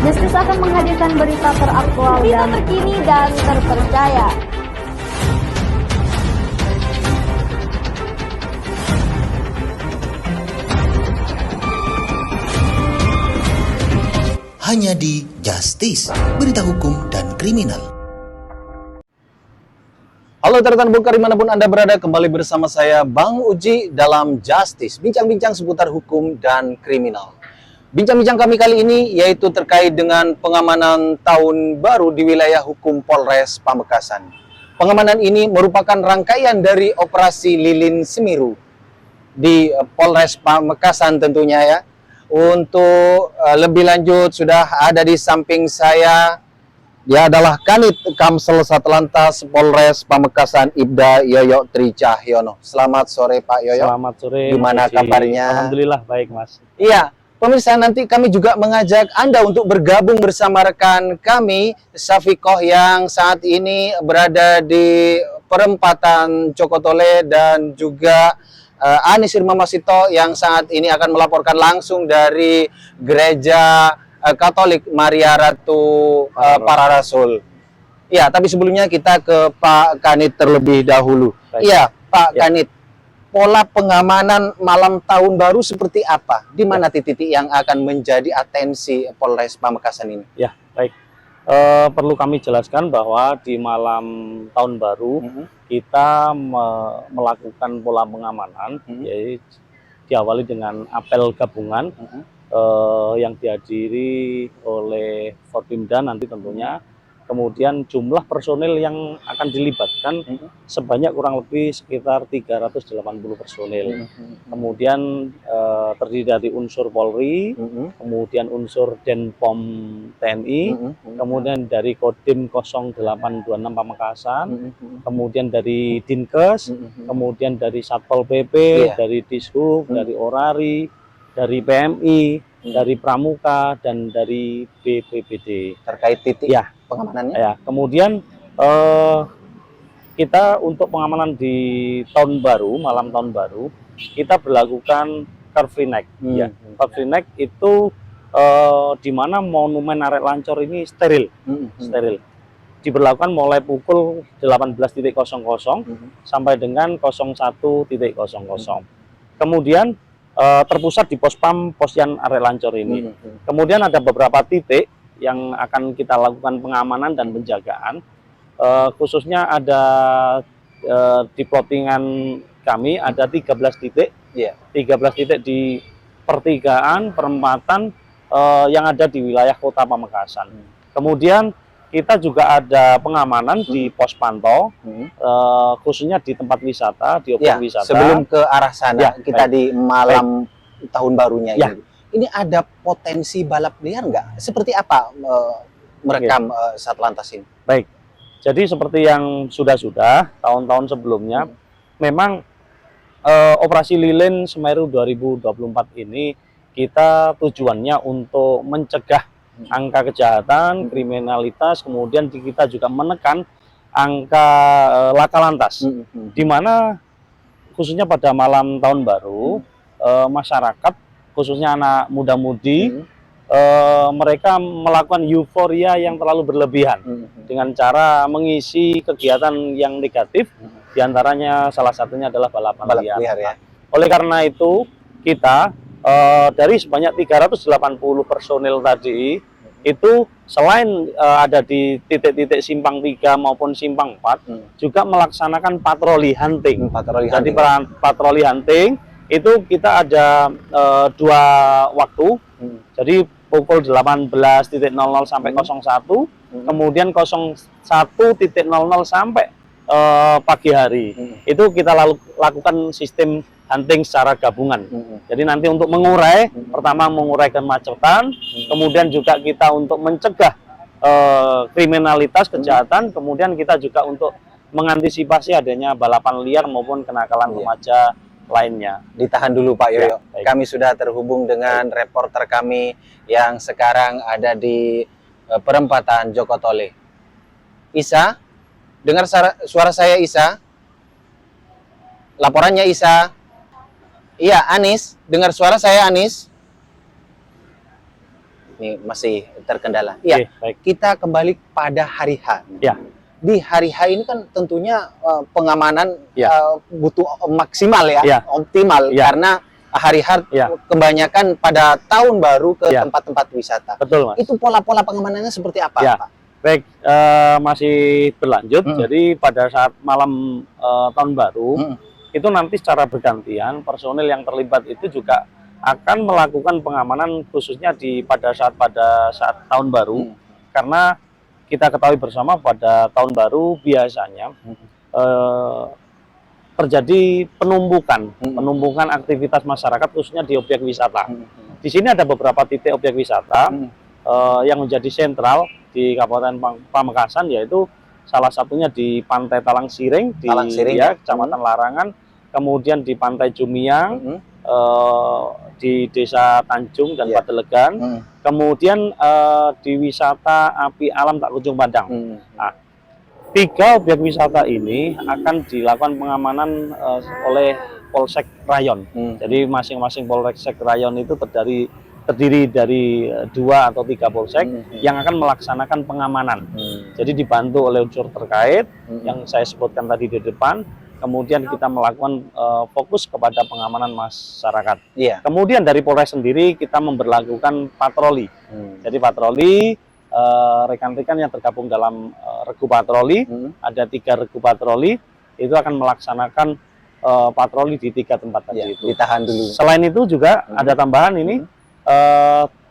Justice akan menghadirkan berita teraktual dan terkini dan terpercaya. Hanya di Justice, berita hukum dan kriminal. Halo teman-teman Bongkar dimanapun Anda berada, kembali bersama saya Bang Uji dalam Justice, bincang-bincang seputar hukum dan kriminal. Bincang-bincang kami kali ini yaitu terkait dengan pengamanan tahun baru di wilayah hukum Polres Pamekasan. Pengamanan ini merupakan rangkaian dari operasi Lilin Semiru di Polres Pamekasan tentunya ya. Untuk lebih lanjut sudah ada di samping saya, dia adalah Kanit Kamsel Satlantas Polres Pamekasan Ibda Yoyo Tri Cahyono. Selamat sore Pak Yoyo. Selamat sore. Gimana kabarnya? Alhamdulillah baik Mas. Iya, pemirsa, nanti kami juga mengajak Anda untuk bergabung bersama rekan kami Safikoh yang saat ini berada di perempatan Cokotole dan juga Anis Irma Masito yang saat ini akan melaporkan langsung dari Gereja Katolik Maria Ratu Para Rasul. Ya, tapi sebelumnya kita ke Pak Kanit terlebih dahulu. Iya, Pak Kanit. Pola pengamanan malam tahun baru seperti apa? Di mana titik-titik yang akan menjadi atensi Polres Pamekasan ini? Ya, baik. Perlu kami jelaskan bahwa di malam tahun baru kita melakukan pola pengamanan, yaitu diawali dengan apel gabungan yang dihadiri oleh Forpimda nanti tentunya. Kemudian jumlah personil yang akan dilibatkan sebanyak kurang lebih sekitar 380 personil. Kemudian terdiri dari unsur Polri, kemudian unsur Denpom TNI, kemudian dari Kodim 0826 Pamekasan, kemudian dari Dinkes, kemudian dari Satpol PP, dari Dishub, dari Orari, dari PMI, dari Pramuka, dan dari BPBD. Terkait titik pengamanannya? Ya, kemudian kita untuk pengamanan di tahun baru, malam tahun baru, kita berlakukan Car Free Night. Ya, Car Free Night itu di mana monumen Arek Lancor ini steril, steril. Diberlakukan mulai pukul 18.00 sampai dengan 01.00. Kemudian terpusat di Pospam Posyan Arek Lancor ini. Kemudian ada beberapa titik yang akan kita lakukan pengamanan dan penjagaan. Khususnya ada di plottingan kami ada 13 titik. 13 titik di pertigaan, perempatan yang ada di wilayah Kota Pamekasan. Kemudian kita juga ada pengamanan di pos pantau, khususnya di tempat wisata, di objek wisata. Sebelum ke arah sana, kita di malam tahun barunya ini. Ini ada potensi balap liar nggak? Seperti apa merekam Satlantas ini? Baik, jadi seperti yang sudah-sudah tahun-tahun sebelumnya, memang operasi Lilin Semeru 2024 ini kita tujuannya untuk mencegah angka kejahatan, kriminalitas, kemudian kita juga menekan angka laka lantas, di mana khususnya pada malam tahun baru masyarakat, khususnya anak muda-mudi, mereka melakukan euforia yang terlalu berlebihan dengan cara mengisi kegiatan yang negatif, diantaranya salah satunya adalah balapan liar. Ya. Oleh karena itu kita dari sebanyak 380 personil tadi itu selain ada di titik-titik simpang 3 maupun simpang 4 juga melaksanakan patroli hunting. Jadi patroli hunting itu kita ada 2 waktu. Jadi pukul 18.00 sampai 01, kemudian 01.00 sampai pagi hari. Itu kita lakukan sistem hunting secara gabungan. Jadi nanti untuk mengurai, pertama mengurai kemacetan, kemudian juga kita untuk mencegah kriminalitas, kejahatan, kemudian kita juga untuk mengantisipasi adanya balapan liar maupun kenakalan remaja lainnya. Ditahan dulu Pak Yoyo. Ya, kami sudah terhubung dengan reporter kami yang sekarang ada di perempatan Jokotole. Isa, dengar suara saya Isa? Laporannya Isa. Iya, Anis, dengar suara saya Anis? ini masih terkendala. Ya, Oke, baik. kita kembali pada hari H. Ya. Di hari H ini kan tentunya pengamanan Ya. Butuh maksimal ya, Ya. optimal Ya. karena hari H Ya. kebanyakan pada tahun baru ke Ya. tempat-tempat wisata. Betul, Mas. Itu pola-pola pengamanannya seperti apa, Ya. Pak? Baik, masih berlanjut. Hmm. Jadi pada saat malam tahun baru, Hmm. itu nanti secara bergantian personil yang terlibat itu juga akan melakukan pengamanan khususnya pada saat tahun baru. Karena kita ketahui bersama pada tahun baru biasanya terjadi penumpukan aktivitas masyarakat khususnya di objek wisata. Di sini ada beberapa titik objek wisata yang menjadi sentral di Kabupaten Pamekasan, yaitu salah satunya di Pantai Talang Siring di Kecamatan Larangan, kemudian di Pantai Jumiang, di Desa Tanjung dan Padelegan, kemudian di wisata api alam Tak Kunjung Padang. Nah, 3 objek wisata ini akan dilakukan pengamanan oleh Polsek Rayon. Jadi masing-masing Polsek Rayon itu terdiri dari 2 atau 3 polsek yang akan melaksanakan pengamanan. Jadi dibantu oleh unsur terkait yang saya sebutkan tadi di depan. Kemudian kita melakukan fokus kepada pengamanan masyarakat. Iya. Kemudian dari Polres sendiri kita memberlakukan patroli. Jadi patroli, rekan-rekan yang tergabung dalam regu patroli, ada 3 regu patroli, itu akan melaksanakan patroli di 3 tempat tadi itu. Ditahan dulu. Selain itu juga ada tambahan ini,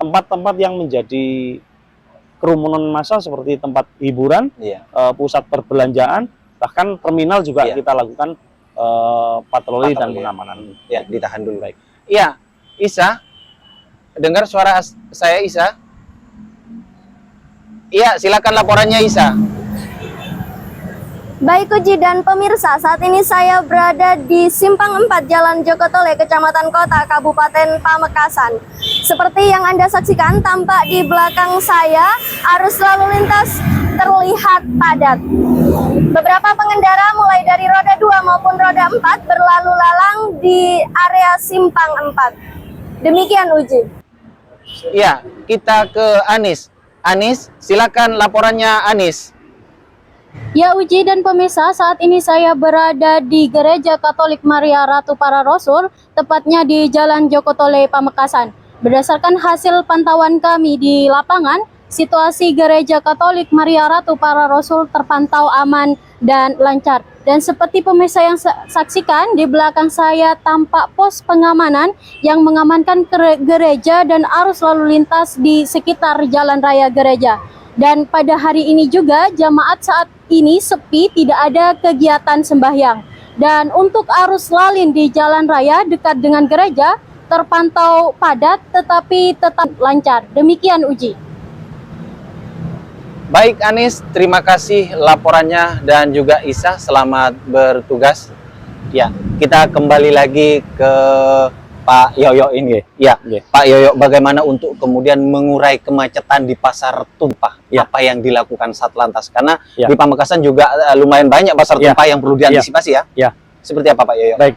tempat-tempat yang menjadi kerumunan massa seperti tempat hiburan, pusat perbelanjaan, bahkan terminal juga kita lakukan patroli dan pengamanan. Ya, ditahan dulu. Baik. Iya, Isa, dengar suara saya, Isa? Iya, silakan laporannya, Isa. Baik Uji dan pemirsa, saat ini saya berada di Simpang 4 Jalan Jokotole, Kecamatan Kota, Kabupaten Pamekasan. Seperti yang Anda saksikan, tampak di belakang saya arus lalu lintas terlihat padat. Beberapa pengendara mulai dari roda 2 maupun roda 4 berlalu lalang di area Simpang 4. Demikian Uji. Iya, kita ke Anis. Anis, silakan laporannya Anis. Ya Uji dan pemirsa, saat ini saya berada di Gereja Katolik Maria Ratu Para Rasul, tepatnya di Jalan Jokotole, Pamekasan. Berdasarkan hasil pantauan kami di lapangan, situasi Gereja Katolik Maria Ratu Para Rasul terpantau aman dan lancar. Dan seperti pemirsa yang saksikan, di belakang saya tampak pos pengamanan yang mengamankan gereja dan arus lalu lintas di sekitar jalan raya gereja. Dan pada hari ini juga jamaat saat ini sepi, tidak ada kegiatan sembahyang. Dan untuk arus lalin di jalan raya dekat dengan gereja terpantau padat tetapi tetap lancar. Demikian Uji. Baik Anis, terima kasih laporannya dan juga Isa, selamat bertugas. Ya, kita kembali lagi ke Pak Yoyo ini. Ya, Pak Yoyo, bagaimana untuk kemudian mengurai kemacetan di Pasar Tumpah? Apa yang dilakukan Satlantas? Karena di Pamekasan juga lumayan banyak pasar tumpah yang perlu diantisipasi ya. Seperti apa Pak Yoyo? Baik,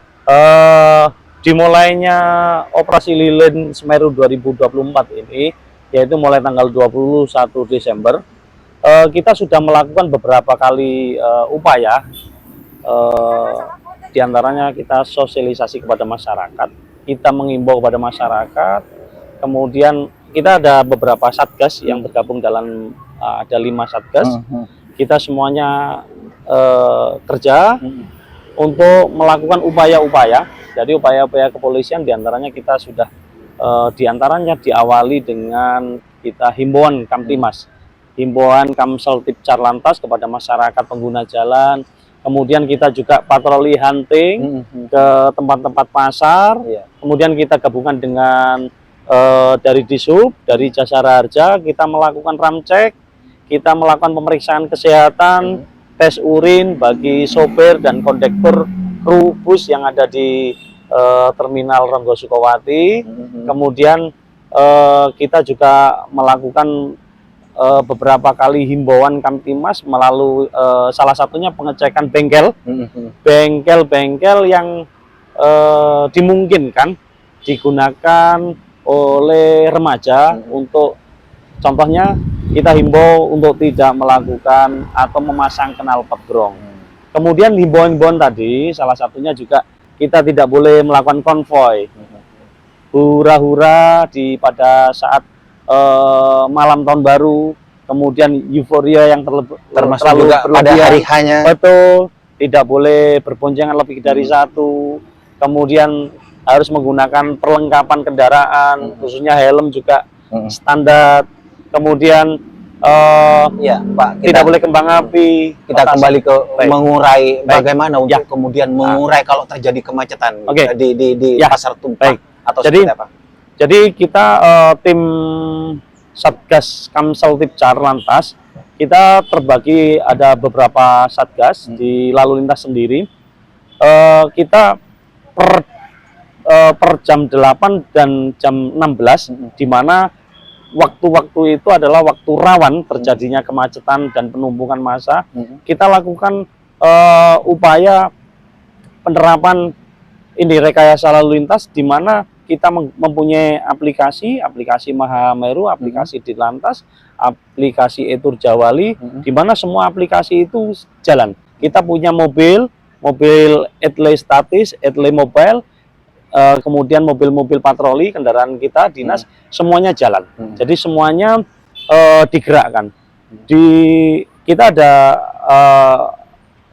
dimulainya operasi lilin Semeru 2024 ini, yaitu mulai tanggal 21 Desember, kita sudah melakukan beberapa kali upaya, diantaranya kita sosialisasi kepada masyarakat, kita mengimbau kepada masyarakat, kemudian kita ada beberapa satgas yang tergabung dalam ada 5 satgas. Kita semuanya kerja untuk melakukan upaya-upaya. Jadi upaya-upaya kepolisian diantaranya kita sudah diantaranya diawali dengan kita himbauan Kamtimas, himbauan Kamseltib Carlantas kepada masyarakat pengguna jalan. Kemudian kita juga patroli hunting ke tempat-tempat pasar. Kemudian kita gabungan dengan dari Disub, dari Jasara Harja, kita melakukan ramcek, kita melakukan pemeriksaan kesehatan, tes urin bagi sopir dan kondektur kru bus yang ada di Terminal Ronggo Sukowati. Kemudian kita juga melakukan beberapa kali himbauan Kamtimas melalui salah satunya pengecekan bengkel yang dimungkinkan digunakan oleh remaja untuk Contohnya kita himbau untuk tidak melakukan atau memasang knalpot brong. Kemudian himbauan-himbauan tadi salah satunya juga kita tidak boleh melakukan konvoy, hura-hura pada saat malam tahun baru, kemudian euforia yang Termasuk terlalu juga pada berlebihan. hari hanya. Betul, tidak boleh berboncengan lebih dari satu. Kemudian harus menggunakan perlengkapan kendaraan, khususnya helm juga standar. Kemudian Ya, Pak, tidak boleh kembang api. kita Petasan. kembali ke Baik. mengurai Baik. bagaimana untuk Ya. kemudian mengurai kalau terjadi kemacetan Oke. di Ya. Pasar Tumpah Baik. atau Jadi- seperti apa? Jadi kita tim Satgas Kamsel Tipcar Lantas, kita terbagi ada beberapa satgas di lalu lintas sendiri. Kita per jam 8 dan jam 16, di mana waktu-waktu itu adalah waktu rawan terjadinya kemacetan dan penumpukan massa. Kita lakukan upaya penerapan ini rekayasa lalu lintas, di mana kita mempunyai aplikasi Mahameru, aplikasi Ditlantas, aplikasi Etur Jawali, di mana semua aplikasi itu jalan. Kita punya mobil etle statis, etle mobile, kemudian mobil-mobil patroli, kendaraan kita dinas, semuanya jalan. Jadi semuanya digerakkan. Kita ada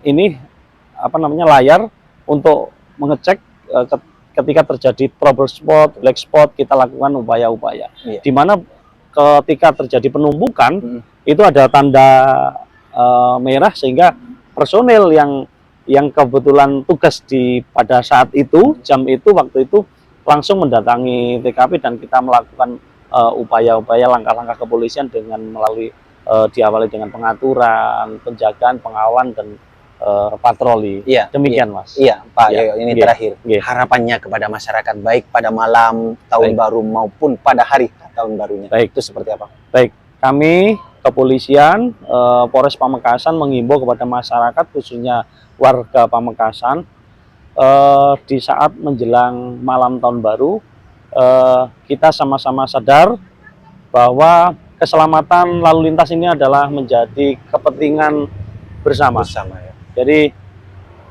ini apa namanya layar untuk mengecek ketika terjadi trouble spot, black spot, kita lakukan upaya-upaya. Iya. Di mana ketika terjadi penumpukan itu ada tanda merah, sehingga personil yang kebetulan tugas pada saat itu, jam itu, waktu itu langsung mendatangi TKP, dan kita melakukan upaya-upaya langkah-langkah kepolisian dengan diawali dengan pengaturan, penjagaan, pengawalan, dan patroli. Iya, Demikian, Mas. Iya, Pak Iya, Yoyo, ini iya, terakhir. iya. Harapannya kepada masyarakat baik pada malam tahun Baik. baru maupun pada hari tahun barunya. Baik. Itu seperti apa? Baik, kami kepolisian Polres Pamekasan menghimbau kepada masyarakat, khususnya warga Pamekasan, di saat menjelang malam tahun baru, kita sama-sama sadar bahwa keselamatan lalu lintas ini adalah menjadi kepentingan bersama. Bersama ya. Jadi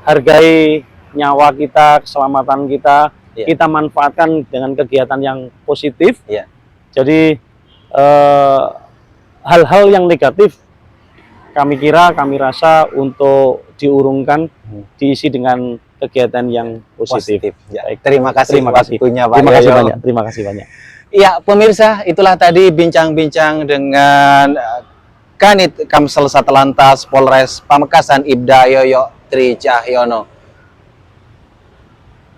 hargai nyawa kita, keselamatan kita, Iya. kita manfaatkan dengan kegiatan yang positif. Iya. Jadi hal-hal yang negatif kami rasa untuk diurungkan, diisi dengan kegiatan yang positif. Ya. Baik. Terima kasih Terima kasih. waktunya, Pak Terima kasih Yoyo. banyak. Terima kasih banyak. Ya, pemirsa, itulah tadi bincang-bincang dengan Kanit Kamsel Satlantas Polres Pamekasan Ibda Yoyo Tri Cahyono.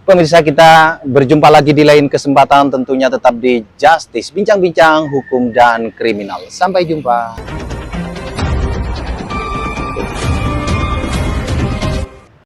Pemirsa, kita berjumpa lagi di lain kesempatan, tentunya tetap di Justice, bincang-bincang hukum dan kriminal. Sampai jumpa.